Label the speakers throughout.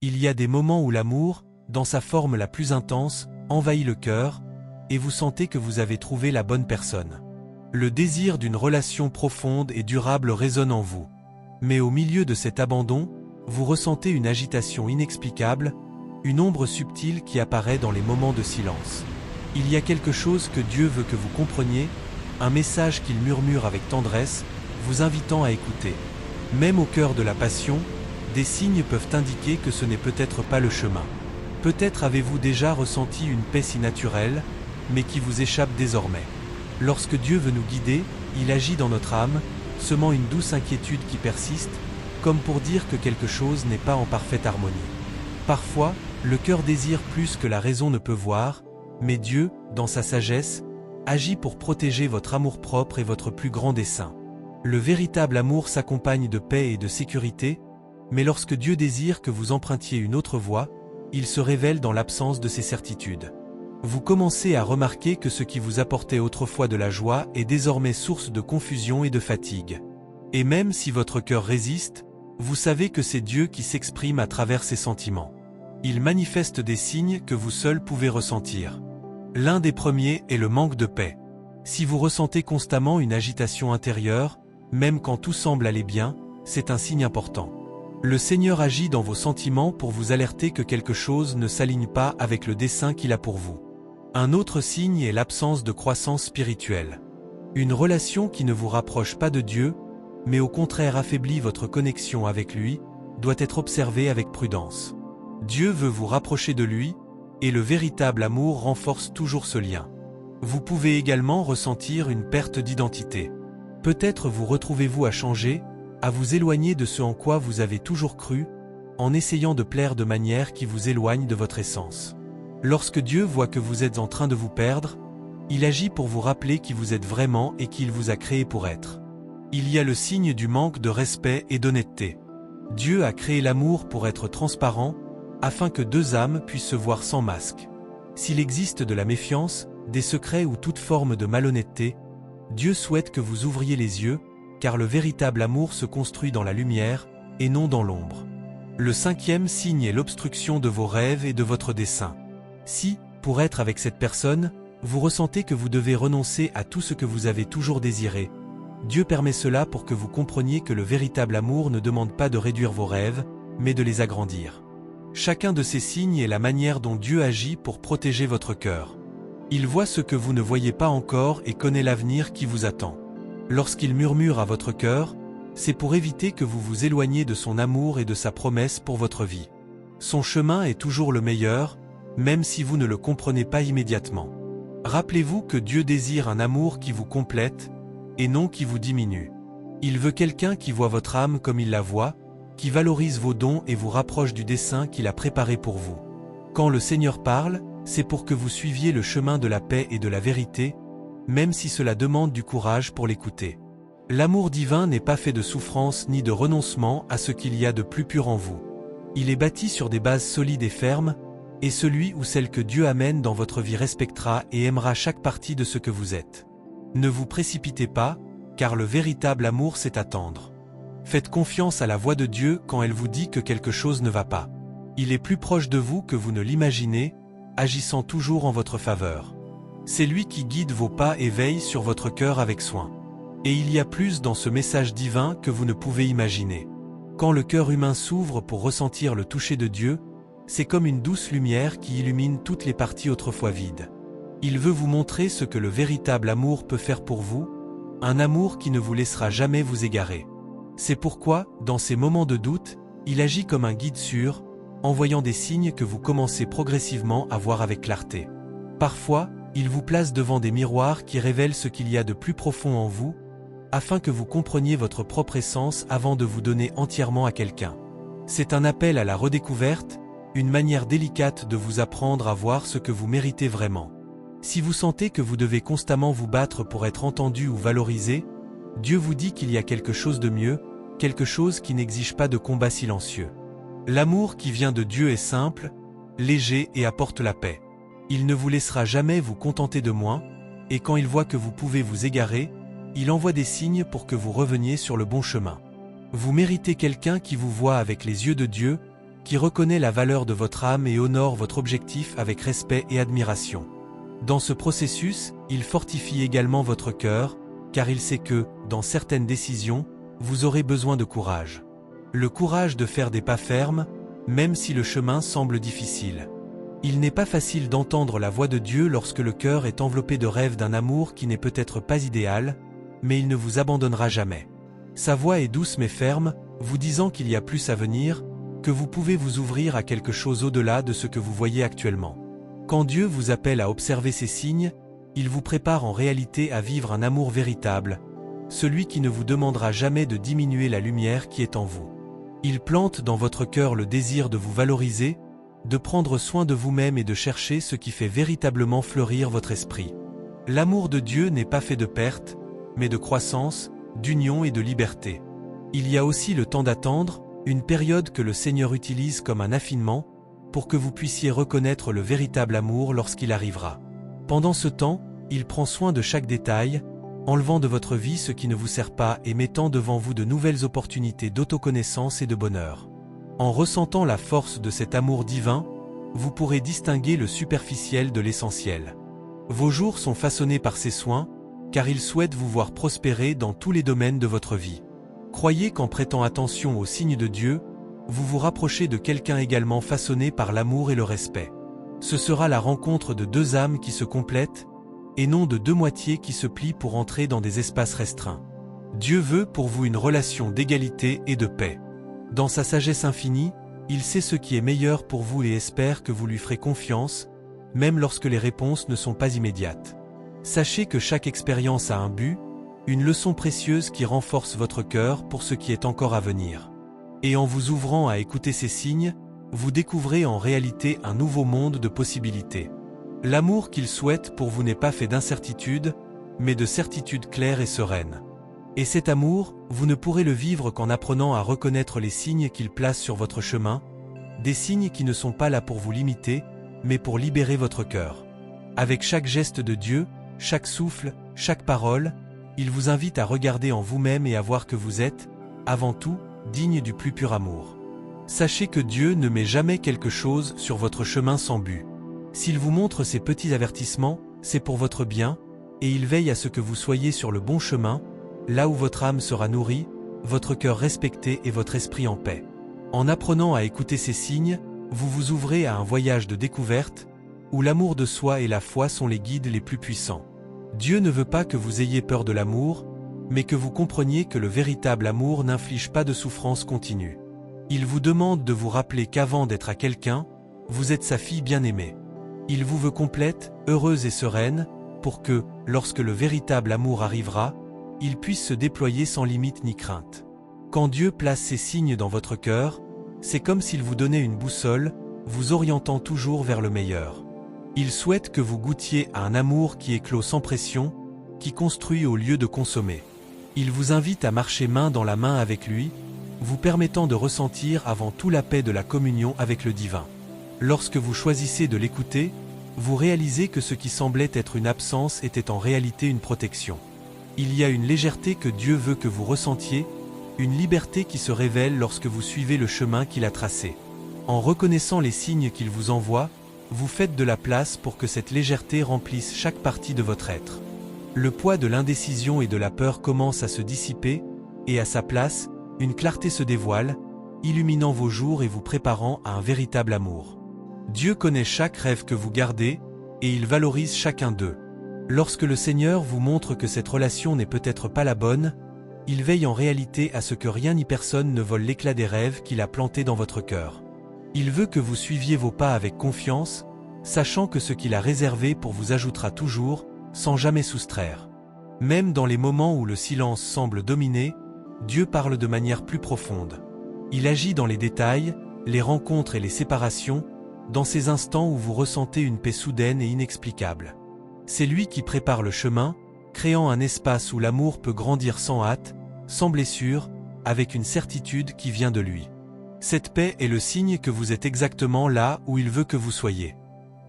Speaker 1: Il y a des moments où l'amour, dans sa forme la plus intense, envahit le cœur, et vous sentez que vous avez trouvé la bonne personne. Le désir d'une relation profonde et durable résonne en vous. Mais au milieu de cet abandon, vous ressentez une agitation inexplicable, une ombre subtile qui apparaît dans les moments de silence. Il y a quelque chose que Dieu veut que vous compreniez, un message qu'il murmure avec tendresse, vous invitant à écouter. Même au cœur de la passion, des signes peuvent indiquer que ce n'est peut-être pas le chemin. Peut-être avez-vous déjà ressenti une paix si naturelle, mais qui vous échappe désormais. Lorsque Dieu veut nous guider, il agit dans notre âme, semant une douce inquiétude qui persiste, comme pour dire que quelque chose n'est pas en parfaite harmonie. Parfois, le cœur désire plus que la raison ne peut voir, mais Dieu, dans sa sagesse, agit pour protéger votre amour-propre et votre plus grand dessein. Le véritable amour s'accompagne de paix et de sécurité, mais lorsque Dieu désire que vous empruntiez une autre voie, il se révèle dans l'absence de ces certitudes. Vous commencez à remarquer que ce qui vous apportait autrefois de la joie est désormais source de confusion et de fatigue. Et même si votre cœur résiste, vous savez que c'est Dieu qui s'exprime à travers ses sentiments. Il manifeste des signes que vous seul pouvez ressentir. L'un des premiers est le manque de paix. Si vous ressentez constamment une agitation intérieure, même quand tout semble aller bien, c'est un signe important. Le Seigneur agit dans vos sentiments pour vous alerter que quelque chose ne s'aligne pas avec le dessein qu'il a pour vous. Un autre signe est l'absence de croissance spirituelle. Une relation qui ne vous rapproche pas de Dieu, mais au contraire affaiblit votre connexion avec lui, doit être observée avec prudence. Dieu veut vous rapprocher de lui, et le véritable amour renforce toujours ce lien. Vous pouvez également ressentir une perte d'identité. Peut-être vous retrouvez-vous à changer, à vous éloigner de ce en quoi vous avez toujours cru, en essayant de plaire de manière qui vous éloigne de votre essence. Lorsque Dieu voit que vous êtes en train de vous perdre, il agit pour vous rappeler qui vous êtes vraiment et qui il vous a créé pour être. Il y a le signe du manque de respect et d'honnêteté. Dieu a créé l'amour pour être transparent, afin que deux âmes puissent se voir sans masque. S'il existe de la méfiance, des secrets ou toute forme de malhonnêteté, Dieu souhaite que vous ouvriez les yeux, car le véritable amour se construit dans la lumière, et non dans l'ombre. Le cinquième signe est l'obstruction de vos rêves et de votre dessein. Si, pour être avec cette personne, vous ressentez que vous devez renoncer à tout ce que vous avez toujours désiré, Dieu permet cela pour que vous compreniez que le véritable amour ne demande pas de réduire vos rêves, mais de les agrandir. Chacun de ces signes est la manière dont Dieu agit pour protéger votre cœur. Il voit ce que vous ne voyez pas encore et connaît l'avenir qui vous attend. Lorsqu'il murmure à votre cœur, c'est pour éviter que vous vous éloigniez de son amour et de sa promesse pour votre vie. Son chemin est toujours le meilleur, même si vous ne le comprenez pas immédiatement. Rappelez-vous que Dieu désire un amour qui vous complète, et non qui vous diminue. Il veut quelqu'un qui voit votre âme comme il la voit, qui valorise vos dons et vous rapproche du dessein qu'il a préparé pour vous. Quand le Seigneur parle, c'est pour que vous suiviez le chemin de la paix et de la vérité, même si cela demande du courage pour l'écouter. L'amour divin n'est pas fait de souffrance ni de renoncement à ce qu'il y a de plus pur en vous. Il est bâti sur des bases solides et fermes, et celui ou celle que Dieu amène dans votre vie respectera et aimera chaque partie de ce que vous êtes. Ne vous précipitez pas, car le véritable amour c'est attendre. Faites confiance à la voix de Dieu quand elle vous dit que quelque chose ne va pas. Il est plus proche de vous que vous ne l'imaginez, agissant toujours en votre faveur. C'est lui qui guide vos pas et veille sur votre cœur avec soin. Et il y a plus dans ce message divin que vous ne pouvez imaginer. Quand le cœur humain s'ouvre pour ressentir le toucher de Dieu, c'est comme une douce lumière qui illumine toutes les parties autrefois vides. Il veut vous montrer ce que le véritable amour peut faire pour vous, un amour qui ne vous laissera jamais vous égarer. C'est pourquoi, dans ces moments de doute, il agit comme un guide sûr, envoyant des signes que vous commencez progressivement à voir avec clarté. Parfois, il vous place devant des miroirs qui révèlent ce qu'il y a de plus profond en vous, afin que vous compreniez votre propre essence avant de vous donner entièrement à quelqu'un. C'est un appel à la redécouverte, une manière délicate de vous apprendre à voir ce que vous méritez vraiment. Si vous sentez que vous devez constamment vous battre pour être entendu ou valorisé, Dieu vous dit qu'il y a quelque chose de mieux, quelque chose qui n'exige pas de combat silencieux. L'amour qui vient de Dieu est simple, léger et apporte la paix. Il ne vous laissera jamais vous contenter de moins, et quand il voit que vous pouvez vous égarer, il envoie des signes pour que vous reveniez sur le bon chemin. Vous méritez quelqu'un qui vous voit avec les yeux de Dieu, qui reconnaît la valeur de votre âme et honore votre objectif avec respect et admiration. Dans ce processus, il fortifie également votre cœur, car il sait que, dans certaines décisions, vous aurez besoin de courage. Le courage de faire des pas fermes, même si le chemin semble difficile. Il n'est pas facile d'entendre la voix de Dieu lorsque le cœur est enveloppé de rêves d'un amour qui n'est peut-être pas idéal, mais il ne vous abandonnera jamais. Sa voix est douce mais ferme, vous disant qu'il y a plus à venir, que vous pouvez vous ouvrir à quelque chose au-delà de ce que vous voyez actuellement. Quand Dieu vous appelle à observer ces signes, il vous prépare en réalité à vivre un amour véritable, celui qui ne vous demandera jamais de diminuer la lumière qui est en vous. Il plante dans votre cœur le désir de vous valoriser, de prendre soin de vous-même et de chercher ce qui fait véritablement fleurir votre esprit. L'amour de Dieu n'est pas fait de perte, mais de croissance, d'union et de liberté. Il y a aussi le temps d'attendre, une période que le Seigneur utilise comme un affinement, pour que vous puissiez reconnaître le véritable amour lorsqu'il arrivera. Pendant ce temps, il prend soin de chaque détail, enlevant de votre vie ce qui ne vous sert pas et mettant devant vous de nouvelles opportunités d'autoconnaissance et de bonheur. En ressentant la force de cet amour divin, vous pourrez distinguer le superficiel de l'essentiel. Vos jours sont façonnés par ses soins, car il souhaite vous voir prospérer dans tous les domaines de votre vie. Croyez qu'en prêtant attention aux signes de Dieu, vous vous rapprochez de quelqu'un également façonné par l'amour et le respect. Ce sera la rencontre de deux âmes qui se complètent, et non de deux moitiés qui se plient pour entrer dans des espaces restreints. Dieu veut pour vous une relation d'égalité et de paix. Dans sa sagesse infinie, il sait ce qui est meilleur pour vous et espère que vous lui ferez confiance, même lorsque les réponses ne sont pas immédiates. Sachez que chaque expérience a un but, une leçon précieuse qui renforce votre cœur pour ce qui est encore à venir. Et en vous ouvrant à écouter ces signes, vous découvrez en réalité un nouveau monde de possibilités. L'amour qu'il souhaite pour vous n'est pas fait d'incertitude, mais de certitude claire et sereine. Et cet amour, vous ne pourrez le vivre qu'en apprenant à reconnaître les signes qu'il place sur votre chemin, des signes qui ne sont pas là pour vous limiter, mais pour libérer votre cœur. Avec chaque geste de Dieu, chaque souffle, chaque parole, il vous invite à regarder en vous-même et à voir que vous êtes, avant tout, digne du plus pur amour. Sachez que Dieu ne met jamais quelque chose sur votre chemin sans but. S'il vous montre ces petits avertissements, c'est pour votre bien, et il veille à ce que vous soyez sur le bon chemin, là où votre âme sera nourrie, votre cœur respecté et votre esprit en paix. En apprenant à écouter ces signes, vous vous ouvrez à un voyage de découverte, où l'amour de soi et la foi sont les guides les plus puissants. Dieu ne veut pas que vous ayez peur de l'amour, mais que vous compreniez que le véritable amour n'inflige pas de souffrance continue. Il vous demande de vous rappeler qu'avant d'être à quelqu'un, vous êtes sa fille bien-aimée. Il vous veut complète, heureuse et sereine, pour que, lorsque le véritable amour arrivera, il puisse se déployer sans limite ni crainte. Quand Dieu place ces signes dans votre cœur, c'est comme s'il vous donnait une boussole, vous orientant toujours vers le meilleur. Il souhaite que vous goûtiez à un amour qui éclot sans pression, qui construit au lieu de consommer. Il vous invite à marcher main dans la main avec lui, vous permettant de ressentir avant tout la paix de la communion avec le divin. Lorsque vous choisissez de l'écouter, vous réalisez que ce qui semblait être une absence était en réalité une protection. Il y a une légèreté que Dieu veut que vous ressentiez, une liberté qui se révèle lorsque vous suivez le chemin qu'il a tracé. En reconnaissant les signes qu'il vous envoie, vous faites de la place pour que cette légèreté remplisse chaque partie de votre être. Le poids de l'indécision et de la peur commence à se dissiper, et à sa place, une clarté se dévoile, illuminant vos jours et vous préparant à un véritable amour. Dieu connaît chaque rêve que vous gardez, et il valorise chacun d'eux. Lorsque le Seigneur vous montre que cette relation n'est peut-être pas la bonne, il veille en réalité à ce que rien ni personne ne vole l'éclat des rêves qu'il a plantés dans votre cœur. Il veut que vous suiviez vos pas avec confiance, sachant que ce qu'il a réservé pour vous ajoutera toujours, sans jamais soustraire. Même dans les moments où le silence semble dominer, Dieu parle de manière plus profonde. Il agit dans les détails, les rencontres et les séparations, dans ces instants où vous ressentez une paix soudaine et inexplicable. C'est lui qui prépare le chemin, créant un espace où l'amour peut grandir sans hâte, sans blessure, avec une certitude qui vient de lui. Cette paix est le signe que vous êtes exactement là où il veut que vous soyez.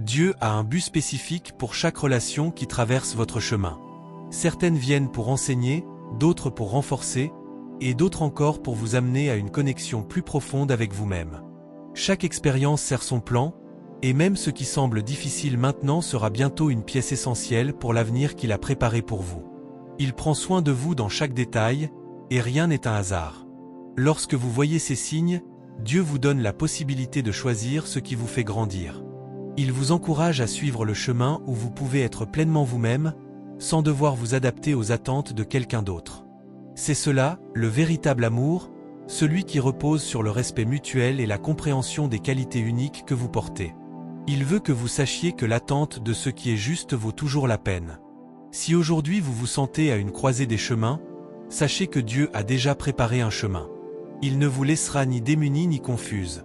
Speaker 1: Dieu a un but spécifique pour chaque relation qui traverse votre chemin. Certaines viennent pour enseigner, d'autres pour renforcer, et d'autres encore pour vous amener à une connexion plus profonde avec vous-même. Chaque expérience sert son plan, et même ce qui semble difficile maintenant sera bientôt une pièce essentielle pour l'avenir qu'il a préparé pour vous. Il prend soin de vous dans chaque détail, et rien n'est un hasard. Lorsque vous voyez ces signes, Dieu vous donne la possibilité de choisir ce qui vous fait grandir. Il vous encourage à suivre le chemin où vous pouvez être pleinement vous-même, sans devoir vous adapter aux attentes de quelqu'un d'autre. C'est cela, le véritable amour, celui qui repose sur le respect mutuel et la compréhension des qualités uniques que vous portez. Il veut que vous sachiez que l'attente de ce qui est juste vaut toujours la peine. Si aujourd'hui vous vous sentez à une croisée des chemins, sachez que Dieu a déjà préparé un chemin. Il ne vous laissera ni démunis ni confuses.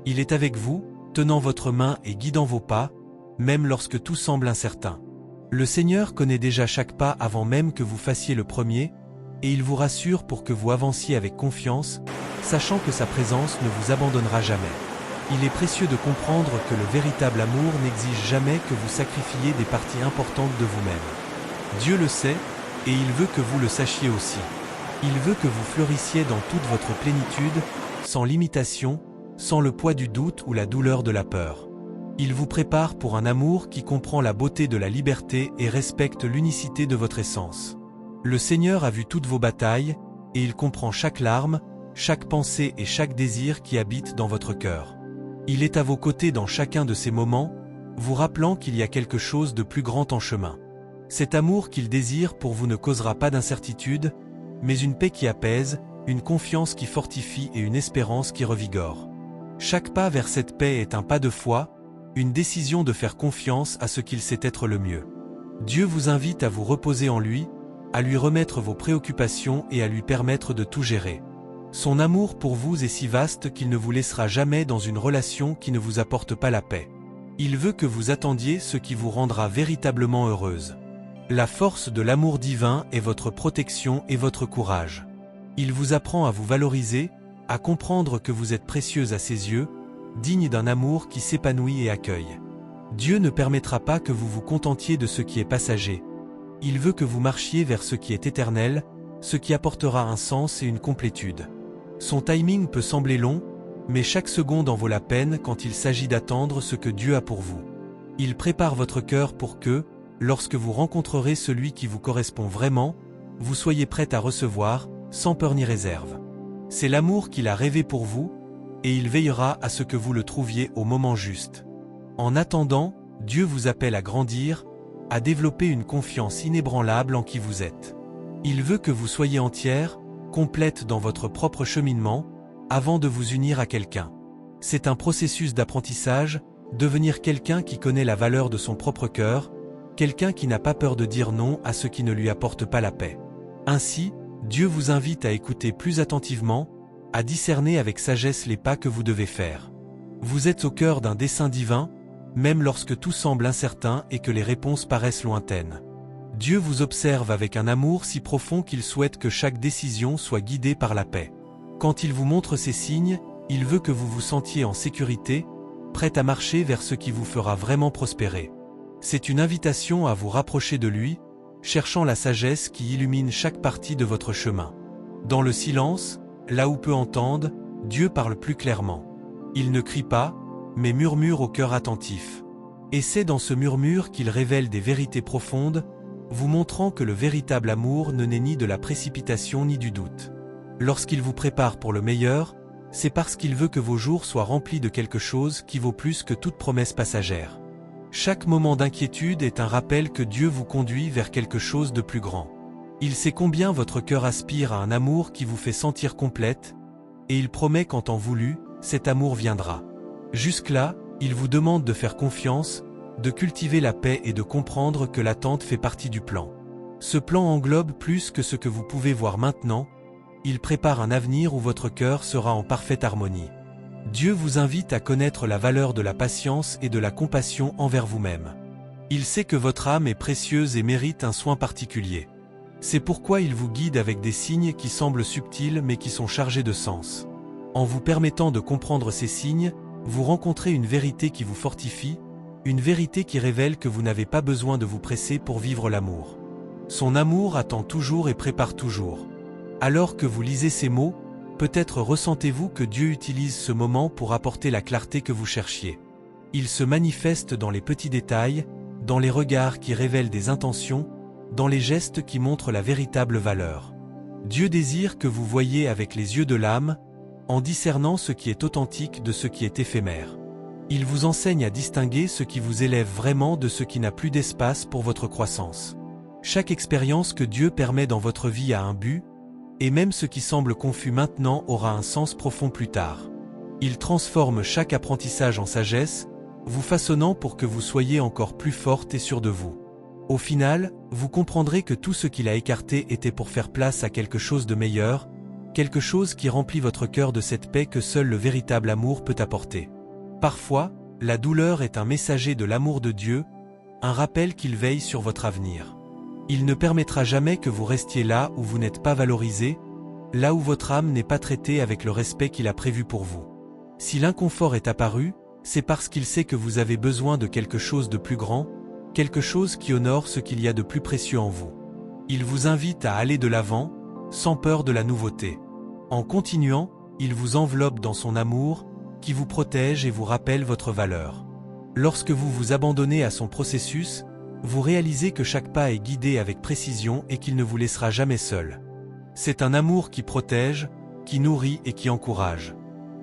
Speaker 1: Il est avec vous, tenant votre main et guidant vos pas, même lorsque tout semble incertain. Le Seigneur connaît déjà chaque pas avant même que vous fassiez le premier, et il vous rassure pour que vous avanciez avec confiance, sachant que sa présence ne vous abandonnera jamais. Il est précieux de comprendre que le véritable amour n'exige jamais que vous sacrifiez des parties importantes de vous-même. Dieu le sait, et il veut que vous le sachiez aussi. Il veut que vous fleurissiez dans toute votre plénitude, sans limitation, sans le poids du doute ou la douleur de la peur. Il vous prépare pour un amour qui comprend la beauté de la liberté et respecte l'unicité de votre essence. Le Seigneur a vu toutes vos batailles, et il comprend chaque larme, chaque pensée et chaque désir qui habite dans votre cœur. Il est à vos côtés dans chacun de ces moments, vous rappelant qu'il y a quelque chose de plus grand en chemin. Cet amour qu'il désire pour vous ne causera pas d'incertitude, mais une paix qui apaise, une confiance qui fortifie et une espérance qui revigore. Chaque pas vers cette paix est un pas de foi, une décision de faire confiance à ce qu'il sait être le mieux. Dieu vous invite à vous reposer en lui, à lui remettre vos préoccupations et à lui permettre de tout gérer. Son amour pour vous est si vaste qu'il ne vous laissera jamais dans une relation qui ne vous apporte pas la paix. Il veut que vous attendiez ce qui vous rendra véritablement heureuse. La force de l'amour divin est votre protection et votre courage. Il vous apprend à vous valoriser, à comprendre que vous êtes précieuse à ses yeux, digne d'un amour qui s'épanouit et accueille. Dieu ne permettra pas que vous vous contentiez de ce qui est passager. Il veut que vous marchiez vers ce qui est éternel, ce qui apportera un sens et une complétude. Son timing peut sembler long, mais chaque seconde en vaut la peine quand il s'agit d'attendre ce que Dieu a pour vous. Il prépare votre cœur pour que, lorsque vous rencontrerez celui qui vous correspond vraiment, vous soyez prête à recevoir, sans peur ni réserve. C'est l'amour qu'il a rêvé pour vous, et il veillera à ce que vous le trouviez au moment juste. En attendant, Dieu vous appelle à grandir, à développer une confiance inébranlable en qui vous êtes. Il veut que vous soyez entière, complète dans votre propre cheminement, avant de vous unir à quelqu'un. C'est un processus d'apprentissage, devenir quelqu'un qui connaît la valeur de son propre cœur, quelqu'un qui n'a pas peur de dire non à ce qui ne lui apporte pas la paix. Ainsi, Dieu vous invite à écouter plus attentivement, à discerner avec sagesse les pas que vous devez faire. Vous êtes au cœur d'un dessein divin, même lorsque tout semble incertain et que les réponses paraissent lointaines. Dieu vous observe avec un amour si profond qu'il souhaite que chaque décision soit guidée par la paix. Quand il vous montre ces signes, il veut que vous vous sentiez en sécurité, prête à marcher vers ce qui vous fera vraiment prospérer. C'est une invitation à vous rapprocher de lui, cherchant la sagesse qui illumine chaque partie de votre chemin. Dans le silence, là où peu entendent, Dieu parle plus clairement. Il ne crie pas, mais murmure au cœur attentif. Et c'est dans ce murmure qu'il révèle des vérités profondes, vous montrant que le véritable amour ne naît ni de la précipitation ni du doute. Lorsqu'il vous prépare pour le meilleur, c'est parce qu'il veut que vos jours soient remplis de quelque chose qui vaut plus que toute promesse passagère. Chaque moment d'inquiétude est un rappel que Dieu vous conduit vers quelque chose de plus grand. Il sait combien votre cœur aspire à un amour qui vous fait sentir complète, et il promet qu'en temps voulu, cet amour viendra. Jusque-là, il vous demande de faire confiance, de cultiver la paix et de comprendre que l'attente fait partie du plan. Ce plan englobe plus que ce que vous pouvez voir maintenant, il prépare un avenir où votre cœur sera en parfaite harmonie. Dieu vous invite à connaître la valeur de la patience et de la compassion envers vous-même. Il sait que votre âme est précieuse et mérite un soin particulier. C'est pourquoi il vous guide avec des signes qui semblent subtils mais qui sont chargés de sens. En vous permettant de comprendre ces signes, vous rencontrez une vérité qui vous fortifie, une vérité qui révèle que vous n'avez pas besoin de vous presser pour vivre l'amour. Son amour attend toujours et prépare toujours. Alors que vous lisez ces mots, Peut-être ressentez-vous que Dieu utilise ce moment pour apporter la clarté que vous cherchiez. Il se manifeste dans les petits détails, dans les regards qui révèlent des intentions, dans les gestes qui montrent la véritable valeur. Dieu désire que vous voyiez avec les yeux de l'âme, en discernant ce qui est authentique de ce qui est éphémère. Il vous enseigne à distinguer ce qui vous élève vraiment de ce qui n'a plus d'espace pour votre croissance. Chaque expérience que Dieu permet dans votre vie a un but, et même ce qui semble confus maintenant aura un sens profond plus tard. Il transforme chaque apprentissage en sagesse, vous façonnant pour que vous soyez encore plus forte et sûre de vous. Au final, vous comprendrez que tout ce qu'il a écarté était pour faire place à quelque chose de meilleur, quelque chose qui remplit votre cœur de cette paix que seul le véritable amour peut apporter. Parfois, la douleur est un messager de l'amour de Dieu, un rappel qu'il veille sur votre avenir. Il ne permettra jamais que vous restiez là où vous n'êtes pas valorisé, là où votre âme n'est pas traitée avec le respect qu'il a prévu pour vous. Si l'inconfort est apparu, c'est parce qu'il sait que vous avez besoin de quelque chose de plus grand, quelque chose qui honore ce qu'il y a de plus précieux en vous. Il vous invite à aller de l'avant, sans peur de la nouveauté. En continuant, il vous enveloppe dans son amour, qui vous protège et vous rappelle votre valeur. Lorsque vous vous abandonnez à son processus, vous réalisez que chaque pas est guidé avec précision et qu'il ne vous laissera jamais seul. C'est un amour qui protège, qui nourrit et qui encourage.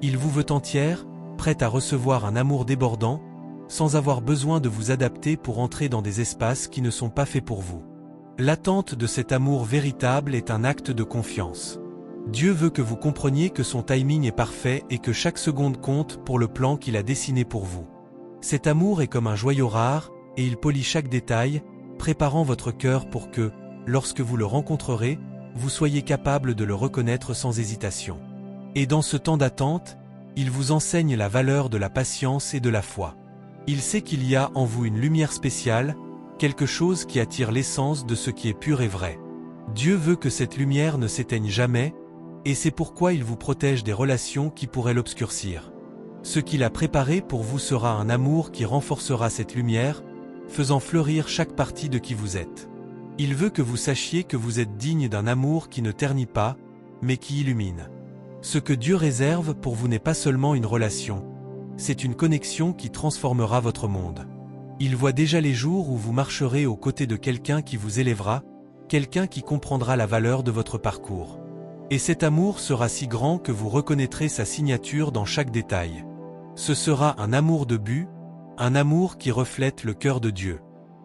Speaker 1: Il vous veut entière, prête à recevoir un amour débordant, sans avoir besoin de vous adapter pour entrer dans des espaces qui ne sont pas faits pour vous. L'attente de cet amour véritable est un acte de confiance. Dieu veut que vous compreniez que son timing est parfait et que chaque seconde compte pour le plan qu'il a dessiné pour vous. Cet amour est comme un joyau rare, et il polit chaque détail, préparant votre cœur pour que, lorsque vous le rencontrerez, vous soyez capable de le reconnaître sans hésitation. Et dans ce temps d'attente, il vous enseigne la valeur de la patience et de la foi. Il sait qu'il y a en vous une lumière spéciale, quelque chose qui attire l'essence de ce qui est pur et vrai. Dieu veut que cette lumière ne s'éteigne jamais, et c'est pourquoi il vous protège des relations qui pourraient l'obscurcir. Ce qu'il a préparé pour vous sera un amour qui renforcera cette lumière, faisant fleurir chaque partie de qui vous êtes. Il veut que vous sachiez que vous êtes digne d'un amour qui ne ternit pas, mais qui illumine. Ce que Dieu réserve pour vous n'est pas seulement une relation, c'est une connexion qui transformera votre monde. Il voit déjà les jours où vous marcherez aux côtés de quelqu'un qui vous élèvera, quelqu'un qui comprendra la valeur de votre parcours. Et cet amour sera si grand que vous reconnaîtrez sa signature dans chaque détail. Ce sera un amour de but, un amour qui reflète le cœur de Dieu.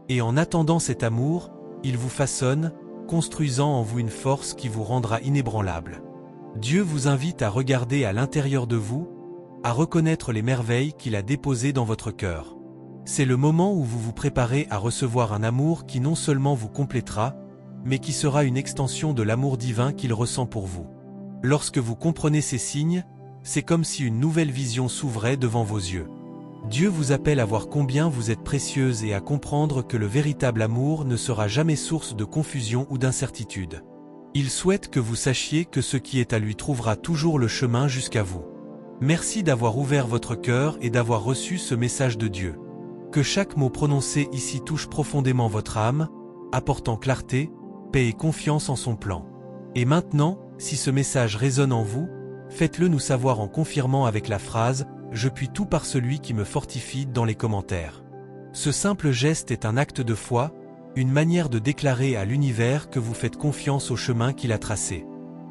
Speaker 1: Et en attendant cet amour, il vous façonne, construisant en vous une force qui vous rendra inébranlable. Dieu vous invite à regarder à l'intérieur de vous, à reconnaître les merveilles qu'il a déposées dans votre cœur. C'est le moment où vous vous préparez à recevoir un amour qui non seulement vous complétera, mais qui sera une extension de l'amour divin qu'il ressent pour vous. Lorsque vous comprenez ces signes, c'est comme si une nouvelle vision s'ouvrait devant vos yeux. Dieu vous appelle à voir combien vous êtes précieuse et à comprendre que le véritable amour ne sera jamais source de confusion ou d'incertitude. Il souhaite que vous sachiez que ce qui est à lui trouvera toujours le chemin jusqu'à vous. Merci d'avoir ouvert votre cœur et d'avoir reçu ce message de Dieu. Que chaque mot prononcé ici touche profondément votre âme, apportant clarté, paix et confiance en son plan. Et maintenant, si ce message résonne en vous, faites-le nous savoir en confirmant avec la phrase « Je puis tout par celui qui me fortifie » dans les commentaires. Ce simple geste est un acte de foi, une manière de déclarer à l'univers que vous faites confiance au chemin qu'il a tracé.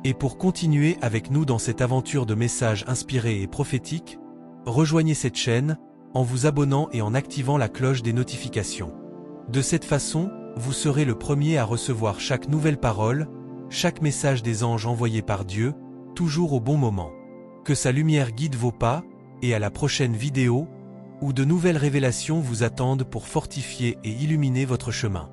Speaker 1: Et pour continuer avec nous dans cette aventure de messages inspirés et prophétiques, rejoignez cette chaîne, en vous abonnant et en activant la cloche des notifications. De cette façon, vous serez le premier à recevoir chaque nouvelle parole, chaque message des anges envoyé par Dieu, toujours au bon moment. Que sa lumière guide vos pas, et à la prochaine vidéo, où de nouvelles révélations vous attendent pour fortifier et illuminer votre chemin.